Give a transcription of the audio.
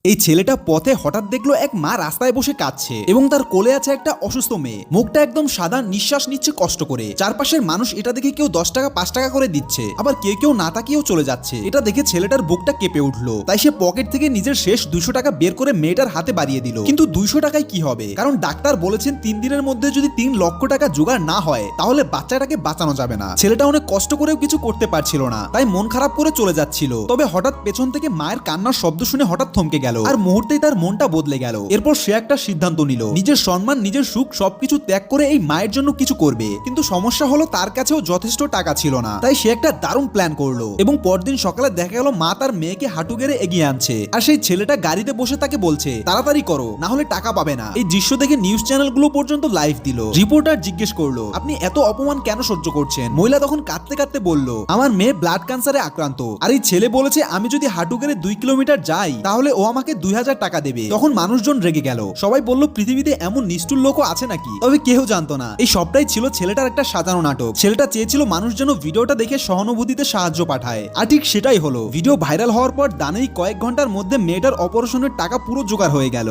এই ছেলেটা পথে হঠাৎ দেখলো এক মা রাস্তায় বসে কাঁদছে এবং তার কোলে আছে একটা অসুস্থ মেয়ে। মুখটা একদম সাদা, নিঃশ্বাস নিচ্ছে কষ্ট করে। চারপাশের মানুষ এটা দেখে কেউ 10 টাকা 5 টাকা করে দিচ্ছে, আবার কেউ কেউ না তাকিয়েও চলে যাচ্ছে। এটা দেখে ছেলেটার বুকটা কেঁপে উঠলো। তাই সে পকেট থেকে নিজের শেষ 200 টাকা বের করে মেয়েটার হাতে বাড়িয়ে দিল। কিন্তু 200 টাকায় কি হবে, কারণ ডাক্তার বলেছেন 3 দিনের মধ্যে যদি 3 লক্ষ টাকা জোগাড় না হয় তাহলে বাচ্চাটাকে বাঁচানো যাবে না। ছেলেটা অনেক কষ্ট করেও কিছু করতে পারছিল না, তাই মন খারাপ করে চলে যাচ্ছিল। তবে হঠাৎ পেছন থেকে মায়ের কান্নার শব্দ শুনে হঠাৎ থমকে গেল, আর মুহূর্তেই তার মনটা বদলে গেল। এরপর সে একটা সিদ্ধান্ত নিল, নিজের সম্মান, নিজের সুখ সবকিছু ত্যাগ করে এই মায়ের জন্য কিছু করবে। কিন্তু সমস্যা হলো তার কাছেও যথেষ্ট টাকা ছিল না। তাই সে একটা দারুণ প্ল্যান করলো এবং পরদিন সকালে দেখা গেল মা তার মেয়েকে হাঁটু গেড়ে এগিয়ে আনছে, আর সেই ছেলেটা গাড়িতে বসে তাকে বলছে তাড়াতাড়ি করো, না হলে টাকা পাবে না। এই দৃশ্য দেখে নিউজ চ্যানেলগুলো পর্যন্ত লাইভ দিল। রিপোর্টার জিজ্ঞেস করলো, আপনি এত অপমান কেন সহ্য করছেন? মহিলা তখন কাঁদতে কাঁদতে বলল, আমার মেয়ে ব্লাড ক্যান্সারে আক্রান্ত, আর এই ছেলে বলেছে আমি যদি হাঁটু গেড়ে 2 কিলোমিটার যাই তাহলে ও আমাকে 2000 টাকা দেবে। তখন মানুষজন রেগে গেল, সবাই বলল পৃথিবীতে এমন নিষ্ঠুর লোকও আছে নাকি? তবে কেউ জানতো না এই সবটাই ছিল ছেলেটার একটা সাজানো নাটক। ছেলেটা চেয়েছিল মানুষ যেন ভিডিওটা দেখে সহানুভূতিতে সাহায্য পাঠায়, আর ঠিক সেটাই হলো। ভিডিও ভাইরাল হওয়ার পর দানেই কয়েক ঘন্টার মধ্যে মেয়েটার অপারেশনের টাকা পুরো জোগাড় হয়ে গেল।